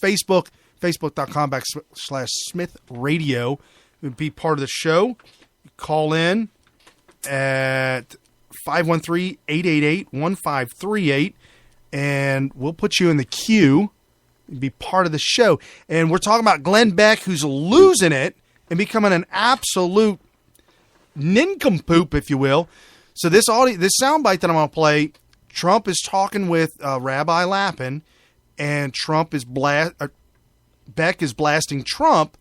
Facebook, facebook.com/Smith Radio. Be part of the show. Call in at 513-888-1538, and we'll put you in the queue and be part of the show. And we're talking about Glenn Beck, who's losing it and becoming an absolute nincompoop, if you will. So this soundbite that I'm going to play, Trump is talking with Rabbi Lapin, and Beck is blasting Trump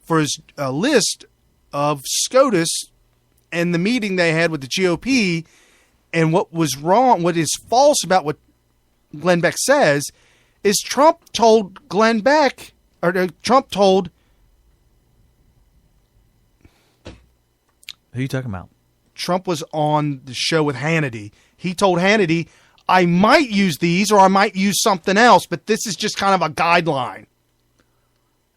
for his list of SCOTUS and the meeting they had with the GOP. And what was wrong, what is false about what Glenn Beck says, is Trump told Glenn Beck, or Trump told... Who are you talking about? Trump was on the show with Hannity. He told Hannity, I might use these or I might use something else, but this is just kind of a guideline.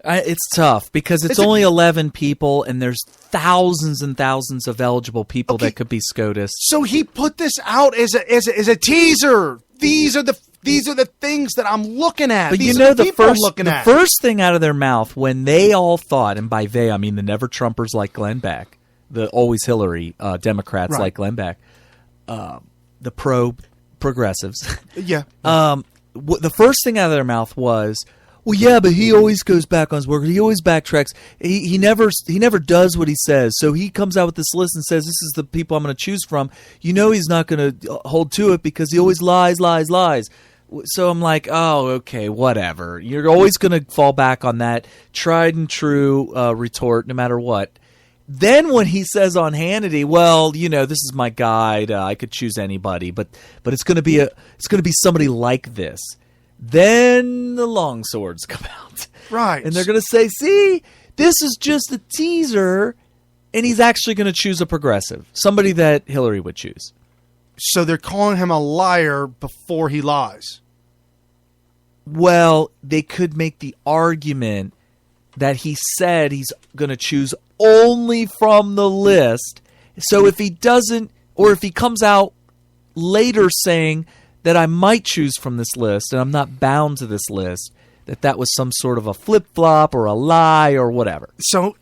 It's tough because it's only 11 people and there's thousands and thousands of eligible people that could be SCOTUS. So he put this out as a teaser. These are the things that I'm looking at. But these you know, the first thing out of their mouth when they all thought, and by they I mean the never Trumpers like Glenn Beck, the always Hillary Democrats like Glenn Beck, the progressives. Yeah. The first thing out of their mouth was, well, yeah, but he always goes back on his word. He always backtracks. He never does what he says. So he comes out with this list and says, this is the people I'm going to choose from. You know he's not going to hold to it because he always lies. So I'm like, oh, okay, whatever. You're always going to fall back on that tried and true retort no matter what. Then when he says on Hannity, well, you know, this is my guide. I could choose anybody, but it's going to be somebody like this. Then the long swords come out. Right. And they're going to say, see, this is just a teaser, and he's actually going to choose a progressive, somebody that Hillary would choose. So they're calling him a liar before he lies. Well, they could make the argument that he said he's going to choose only from the list. So if he doesn't, or if he comes out later saying that I might choose from this list and I'm not bound to this list, that was some sort of a flip-flop or a lie or whatever. So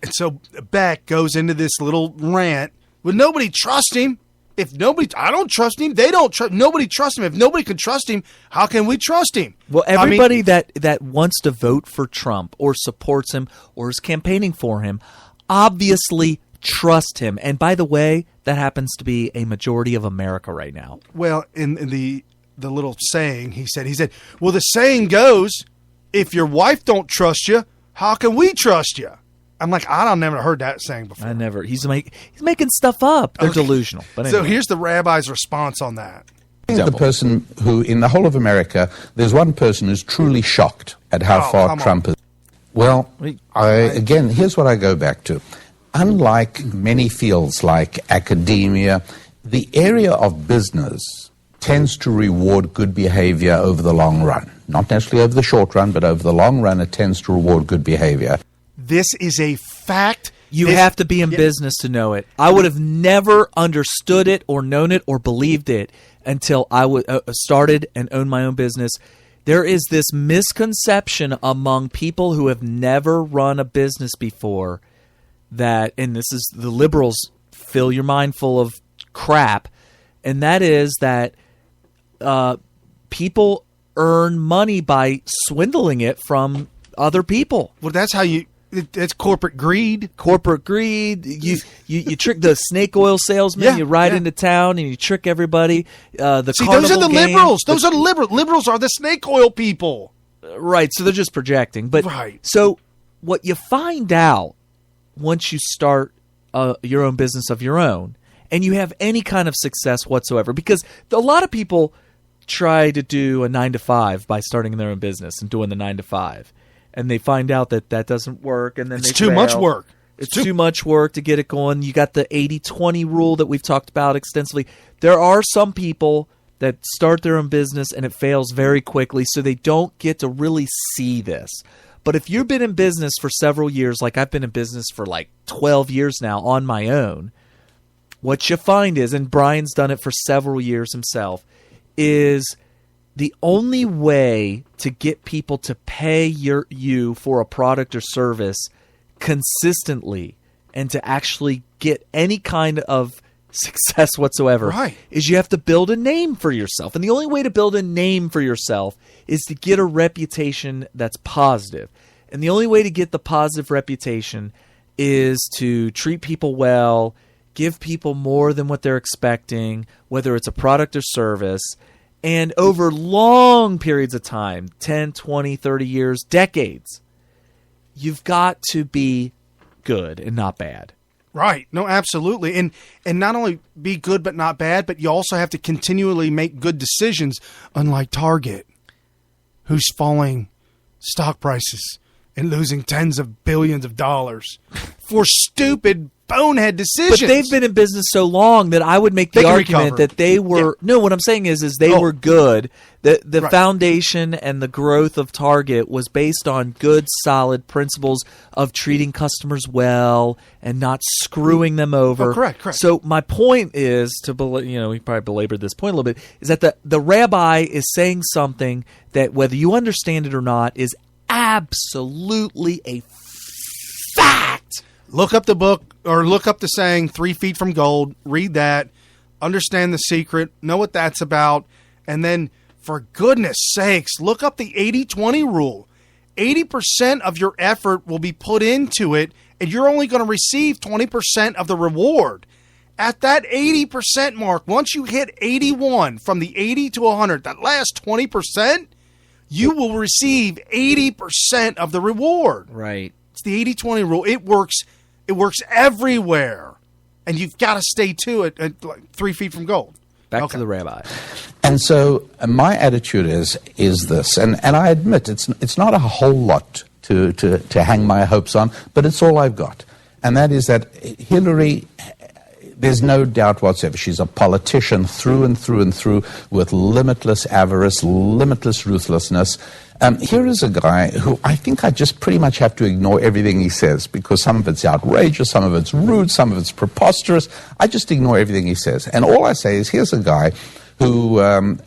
Beck goes into this little rant. Well, nobody trusts him. I don't trust him. They don't trust. Nobody trusts him. If nobody can trust him, how can we trust him? Well, everybody that wants to vote for Trump or supports him or is campaigning for him obviously trust him. And by the way, that happens to be a majority of America right now. Well, in the little saying, he said, well, the saying goes, if your wife don't trust you, how can we trust you? I'm like, I've never heard that saying before. I never. He's making stuff up. They're delusional. But anyway. So here's the rabbi's response on that. The person who, in the whole of America, there's one person who's truly shocked at how far Trump is. Well, again, here's what I go back to. Unlike many fields like academia, the area of business tends to reward good behavior over the long run. Not necessarily over the short run, but over the long run, it tends to reward good behavior. This is a fact. You have to be in business to know it. I would have never understood it or known it or believed it until I started and owned my own business. There is this misconception among people who have never run a business before that, and this is the liberals fill your mind full of crap, and that is that people earn money by swindling it from other people. Well, that's how it's corporate greed. Corporate greed. You trick the snake oil salesman. You ride into town and you trick everybody. Those are the liberals. Those are the liberals. Liberals are the snake oil people. Right. So they're just projecting. But so what you find out once you start your own business of your own, and you have any kind of success whatsoever, because a lot of people try to do a 9-to-5 by starting their own business and doing the 9-to-5. And they find out that doesn't work, and then it's too much work. It's too much work to get it going. You got the 80-20 rule that we've talked about extensively. There are some people that start their own business and it fails very quickly, so they don't get to really see this. But if you've been in business for several years, like I've been in business for like 12 years now on my own, what you find is, and Brian's done it for several years himself, is the only way to get people to pay you for a product or service consistently and to actually get any kind of success whatsoever is you have to build a name for yourself. And the only way to build a name for yourself is to get a reputation that's positive. And the only way to get the positive reputation is to treat people well, give people more than what they're expecting, whether it's a product or service, and over long periods of time, 10, 20, 30 years, decades, you've got to be good and not bad. Right. No, absolutely. And not only be good but not bad, but you also have to continually make good decisions, unlike Target, who's falling stock prices and losing tens of billions of dollars for stupid bonehead decisions. But they've been in business so long that I would make the argument that they were no, what I'm saying is they were good. The foundation and the growth of Target was based on good, solid principles of treating customers well and not screwing them over. Oh, correct. So my point is we probably belabored this point a little bit, is that the rabbi is saying something that, whether you understand it or not, is absolutely a fact. Look up the book, or look up the saying, 3 feet from gold, read that, understand the secret, know what that's about, and then, for goodness sakes, look up the 80-20 rule. 80% of your effort will be put into it, and you're only going to receive 20% of the reward. At that 80% mark, once you hit 81, from the 80 to 100, that last 20%, you will receive 80% of the reward. Right. It's the 80-20 rule. It works everywhere. And you've got to stay to it at 3 feet from gold. Back to the rabbi. And so my attitude is this, and I admit it's not a whole lot to hang my hopes on, but it's all I've got. And that is that Hillary, there's no doubt whatsoever, she's a politician through and through and through, with limitless avarice, limitless ruthlessness. Here is a guy who I think I just pretty much have to ignore everything he says, because some of it's outrageous, some of it's rude, some of it's preposterous. I just ignore everything he says. And all I say is, here's a guy who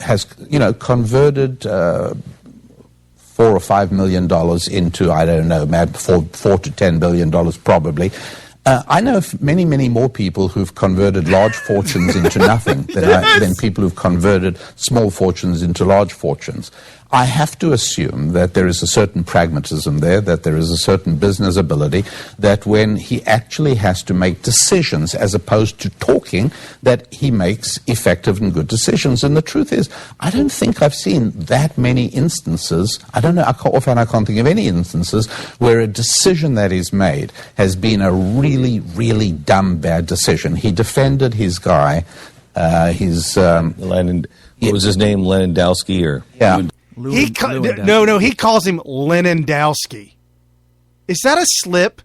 has, converted $4 or $5 million into, I don't know, $4 to $10 billion probably. I know of many, many more people who've converted large fortunes into nothing than people who've converted small fortunes into large fortunes. I have to assume that there is a certain pragmatism there, that there is a certain business ability, that when he actually has to make decisions as opposed to talking, that he makes effective and good decisions. And the truth is, I don't think I've seen that many instances, I can't think of any instances where a decision that is made has been a really, really dumb, bad decision. He defended his guy, Lennon, what was his name, Lewandowski, or... Yeah. He calls him Lewandowski. Is that a slip?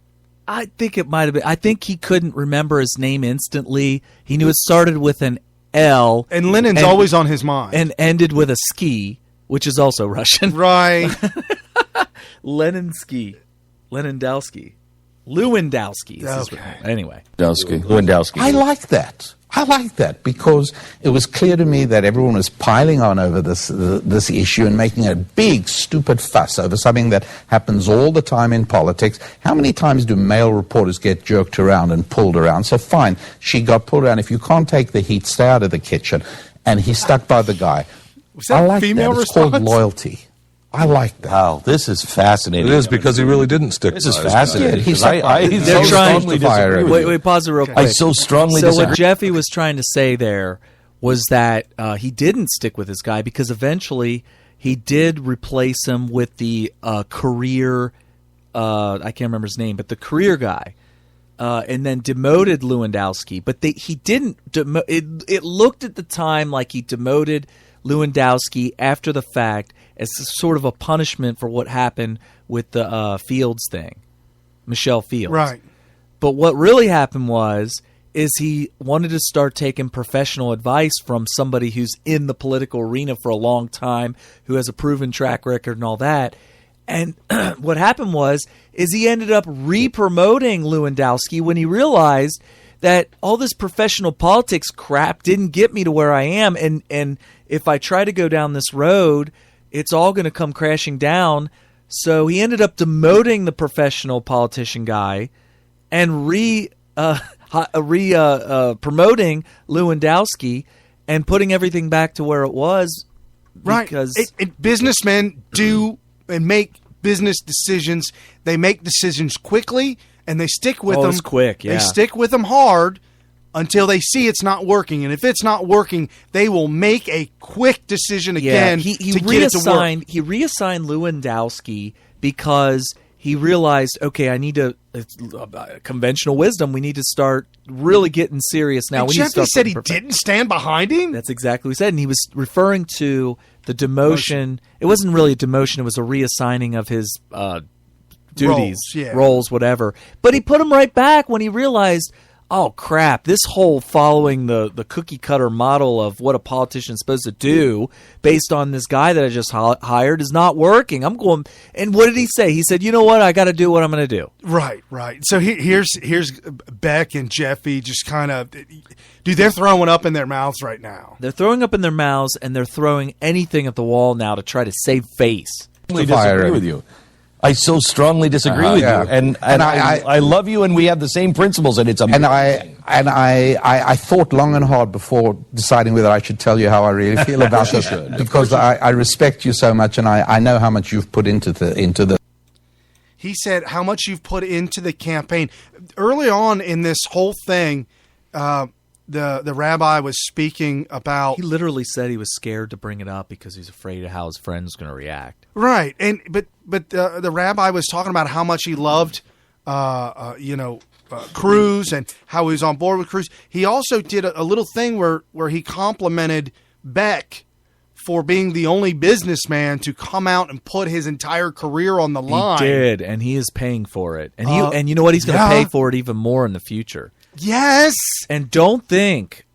I think it might have been. I think he couldn't remember his name instantly. He knew it started with an L. And Lenin's always on his mind. And ended with a ski, which is also Russian. Right. Lewandowski. Okay. Anyway. Lewandowski. I like that because it was clear to me that everyone was piling on over this issue and making a big, stupid fuss over something that happens all the time in politics. How many times do male reporters get jerked around and pulled around? So fine, she got pulled around. If you can't take the heat, stay out of the kitchen. And he stuck by the guy. Was that I like female that. It's response? called loyalty. I like that. Wow, this is fascinating. It is, because he really didn't stick. This is by his fascinating. Yeah, They're trying to fire. Wait, pause it real quick. I so strongly So disagree. what Jeffy was trying to say there was that he didn't stick with this guy because eventually he did replace him with the career, I can't remember his name, but the career guy, and then demoted Lewandowski. But he didn't. It looked at the time like he demoted Lewandowski after the fact as sort of a punishment for what happened with the Fields thing, Michelle Fields. Right. But what really happened is he wanted to start taking professional advice from somebody who's in the political arena for a long time, who has a proven track record and all that. And what happened is he ended up re-promoting Lewandowski when he realized that all this professional politics crap didn't get me to where I am. And if I try to go down this road, it's all going to come crashing down. So he ended up demoting the professional politician guy and promoting Lewandowski and putting everything back to where it was. Right. Because businessmen do and make business decisions. They make decisions quickly, and they stick with them. It's quick, yeah. They stick with them hard until they see it's not working. And if it's not working, they will make a quick decision again to get it to work. He reassigned Lewandowski because he realized, okay, I need to conventional wisdom. We need to start really getting serious now. And Jeffy said he didn't stand behind him? That's exactly what he said. And he was referring to the demotion. It wasn't really a demotion. It was a reassigning of his duties, roles, whatever. But he put him right back when he realized, oh, crap, this whole following the cookie-cutter model of what a politician's supposed to do based on this guy that I just hired is not working. I'm going, and what did he say? He said, you know what? I got to do what I'm going to do. Right. So here's Beck and Jeffy just kind of, dude, they're throwing up in their mouths right now. They're throwing up in their mouths, and they're throwing anything at the wall now to try to save face. I disagree with you. I so strongly disagree with you, and I love you, and we have the same principles, and it's amazing. And I thought long and hard before deciding whether I should tell you how I really feel about this, because I respect you so much, and I know how much you've put into the. He said how much you've put into the campaign. Early on in this whole thing, the rabbi was speaking about. He literally said he was scared to bring it up because he's afraid of how his friend's going to react. Right, but the rabbi was talking about how much he loved, Cruz, and how he was on board with Cruz. He also did a little thing where he complimented Beck for being the only businessman to come out and put his entire career on the line. He did, and he is paying for it. And and you know what? He's going to pay for it even more in the future. Yes. And don't think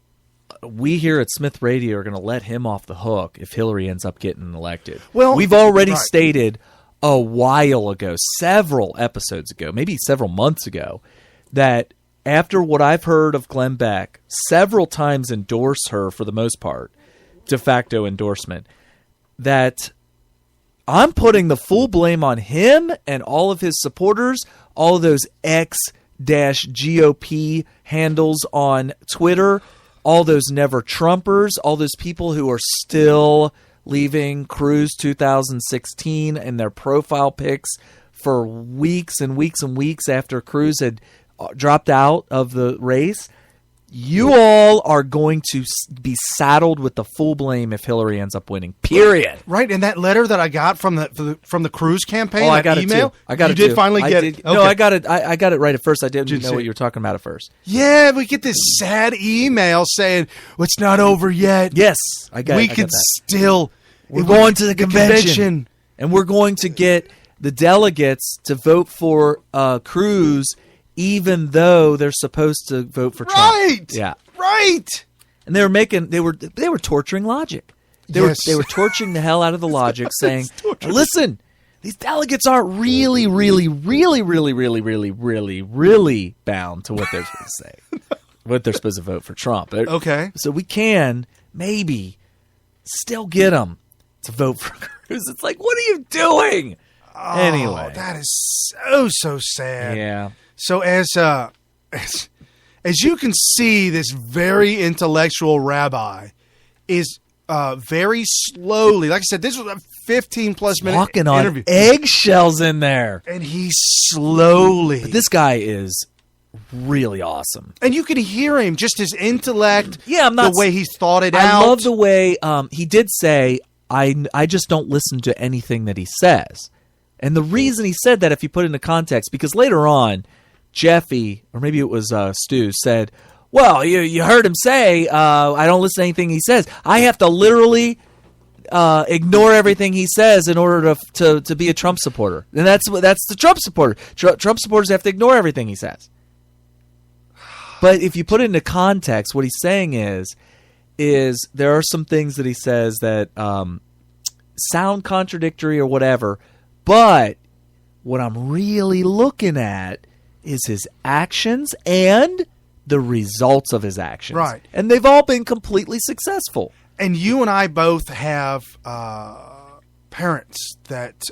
we here at Smith Radio are going to let him off the hook if Hillary ends up getting elected. Well, we've already stated a while ago, several episodes ago, maybe several months ago, that after what I've heard of Glenn Beck, several times endorse her for the most part, de facto endorsement, that I'm putting the full blame on him and all of his supporters, all of those X-GOP handles on Twitter, all those never Trumpers, all those people who are still leaving Cruz 2016 and their profile pics for weeks and weeks and weeks after Cruz had dropped out of the race. You all are going to be saddled with the full blame if Hillary ends up winning. Period. Right, and that letter that I got from the Cruz campaign, I got email, it too. I got it. You did finally get it. Okay. No, I got it. I got it right at first. I didn't know what you were talking about at first. Yeah, we get this sad email saying, well, "It's not over yet." Yes, I got. We could still. We're going to the convention, and we're going to get the delegates to vote for Cruz, even though they're supposed to vote for Trump. Right. Yeah. Right. And they were torturing logic. They were torturing the hell out of the logic, saying, "Listen, these delegates aren't really, really, really, really, really, really, really, really bound to what they're supposed to say, what they're supposed to vote for Trump." Okay. So we can maybe still get them to vote for Cruz. It's like, what are you doing? Oh, anyway, that is so sad. Yeah. So as you can see, this very intellectual rabbi is very slowly, like I said, this was a 15-plus minute walking interview. On eggshells in there. And he's slowly. But this guy is really awesome. And you can hear him, just his intellect, the way he's thought it out. I love the way he did say, I just don't listen to anything that he says. And the reason he said that, if you put it into context, because later on, Jeffy, or maybe it was Stu, said, well, you heard him say, I don't listen to anything he says. I have to literally ignore everything he says in order to be a Trump supporter. And that's the Trump supporter. Trump supporters have to ignore everything he says. But if you put it into context, what he's saying is there are some things that he says that sound contradictory or whatever, but what I'm really looking at is his actions and the results of his actions. Right. And they've all been completely successful. And you and I both have parents that